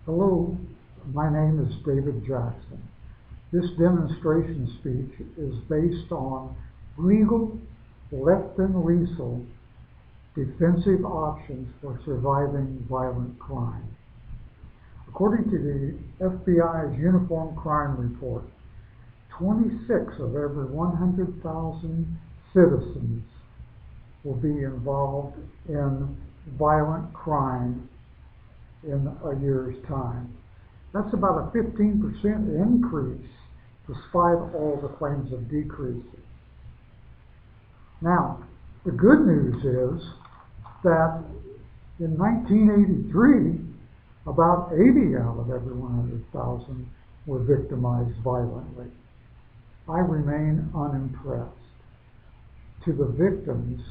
Hello, my name is David Jackson. This demonstration speech is based on legal, left and lethal defensive options for surviving violent crime. According to the FBI's Uniform Crime Report, 26 of every 100,000 citizens will be involved in violent crime in a year's time. That's about a 15% increase, despite all the claims of decreasing. Now, the good news is that in 1983, about 80 out of every 100,000 were victimized violently. I remain unimpressed. To the victims,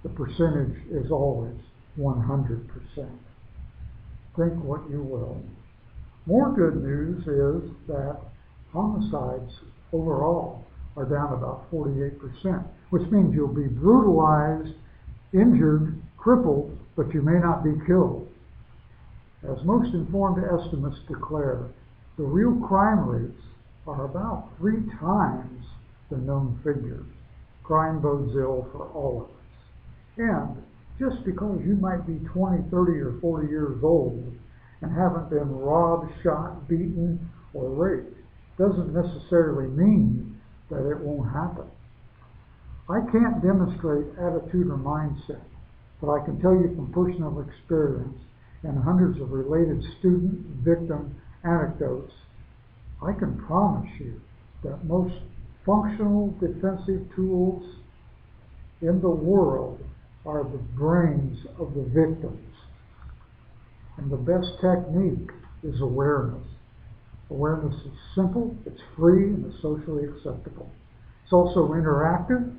the percentage is always 100%. Think what you will. More good news is that homicides overall are down about 48%, which means you'll be brutalized, injured, crippled, but you may not be killed. As most informed estimates declare, the real crime rates are about 3 times the known figures. Crime bodes ill for all of us. And just because you might be 20, 30, or 40 years old and haven't been robbed, shot, beaten, or raped doesn't necessarily mean that it won't happen. I can't demonstrate attitude or mindset, but I can tell you from personal experience and hundreds of related student-victim anecdotes, I can promise you that most functional defensive tools in the world are the brains of the victims. And the best technique is awareness. Awareness is simple, it's free, and it's socially acceptable. It's also interactive,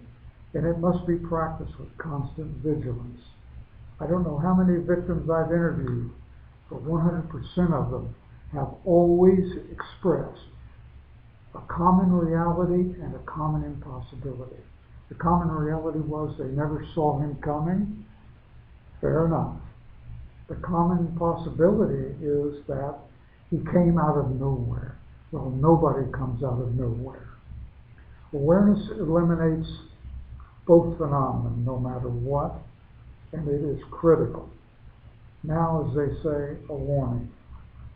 and it must be practiced with constant vigilance. I don't know how many victims I've interviewed, but 100% of them have always expressed a common reality and a common impossibility. The common reality was they never saw him coming. Fair enough. The common possibility is that he came out of nowhere. Well, nobody comes out of nowhere. Awareness eliminates both phenomena, no matter what, and it is critical. Now, as they say, a warning.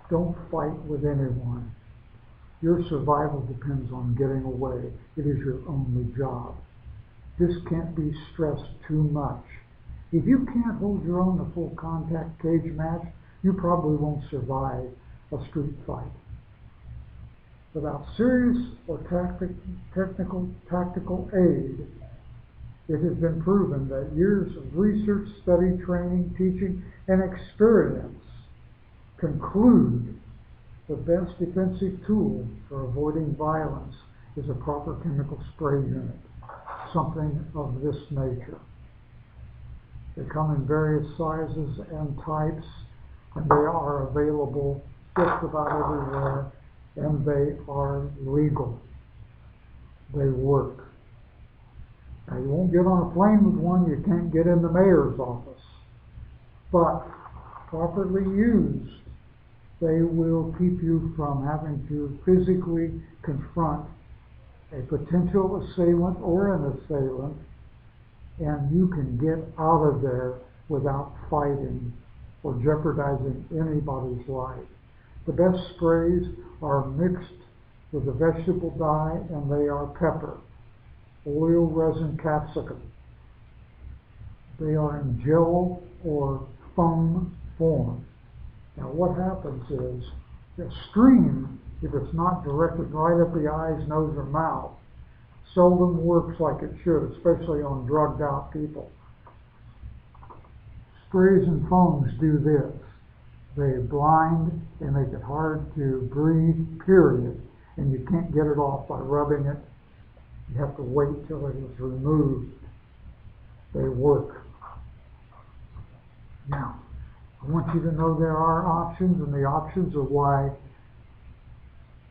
Don't fight with anyone. Your survival depends on getting away. It is your only job. This can't be stressed too much. If you can't hold your own in a full contact cage match, you probably won't survive a street fight. Without serious or tactical aid, it has been proven that years of research, study, training, teaching, and experience conclude the best defensive tool for avoiding violence is a proper chemical spray unit, something of this nature. They come in various sizes and types, and they are available just about everywhere, and they are legal. They work. Now, you won't get on a plane with one, you can't get in the mayor's office, but properly used, they will keep you from having to physically confront a potential assailant or an assailant, and you can get out of there without fighting or jeopardizing anybody's life. The best sprays are mixed with a vegetable dye, and they are pepper, oil, resin, capsicum. They are in gel or foam form. Now, what happens is the stream, if it's not directed right up the eyes, nose, or mouth, seldom works like it should, especially on drugged out people. Sprays and foams do this. They blind, they make it hard to breathe, period, and you can't get it off by rubbing it. You have to wait till it is removed. They work. Now, I want you to know there are options, and the options are why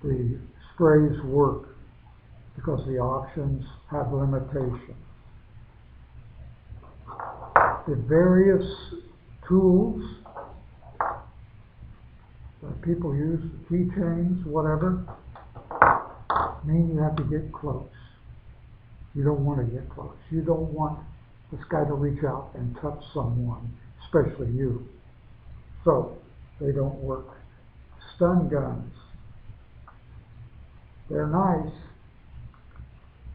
the sprays work, because the options have limitations. The various tools that people use, keychains, whatever, mean you have to get close. You don't want to get close. You don't want this guy to reach out and touch someone, especially you. So, they don't work. Stun guns. They're nice,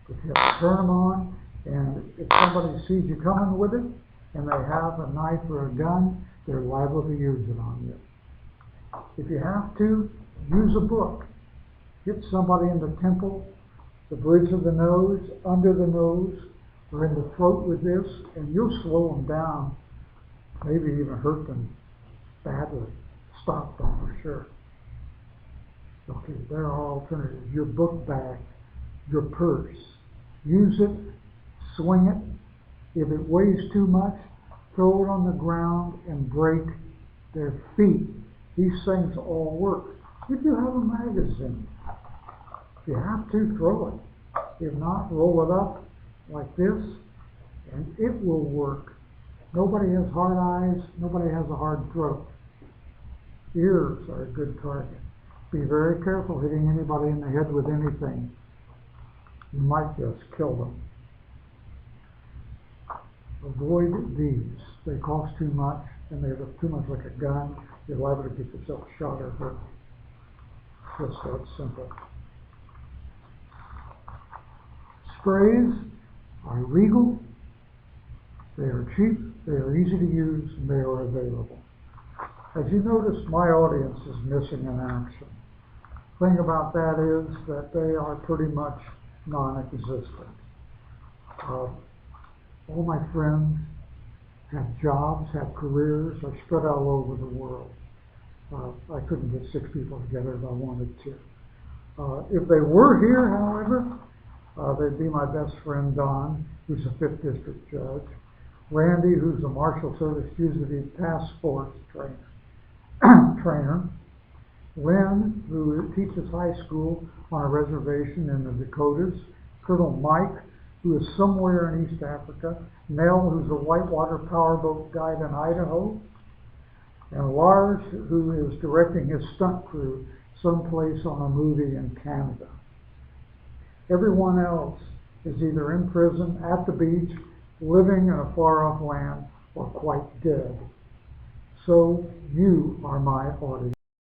but you have to turn them on, and if somebody sees you coming with it, and they have a knife or a gun, they're liable to use it on you. If you have to, use a book. Hit somebody in the temple, the bridge of the nose, under the nose, or in the throat with this, and you'll slow them down, maybe even hurt them badly. Stop them for sure. Okay, there are alternatives. Your book bag, your purse. Use it, swing it. If it weighs too much, throw it on the ground and break their feet. These things all work. If you have a magazine, if you have to, throw it. If not, roll it up like this, and it will work. Nobody has hard eyes. Nobody has a hard throat. Ears are a good target. Be very careful hitting anybody in the head with anything. You might just kill them. Avoid these. They cost too much, and they look too much like a gun. You're liable to get yourself shot or hurt. Just that simple. Sprays are legal. They are cheap. They are easy to use, and they are available. As you notice, my audience is missing in action. The thing about that is that they are pretty much non-existent. All my friends have jobs, have careers, are spread all over the world. I couldn't get 6 people together if I wanted to. If they were here, however, they'd be my best friend Don, who's a 5th District judge, Randy, who's a Marshal Service Fugitive Task Force trainer, Lynn, who teaches high school on a reservation in the Dakotas, Colonel Mike, who is somewhere in East Africa, Nell, who's a whitewater powerboat guide in Idaho, and Lars, who is directing his stunt crew someplace on a movie in Canada. Everyone else is either in prison, at the beach, living in a far-off land, or quite dead. So you are my audience.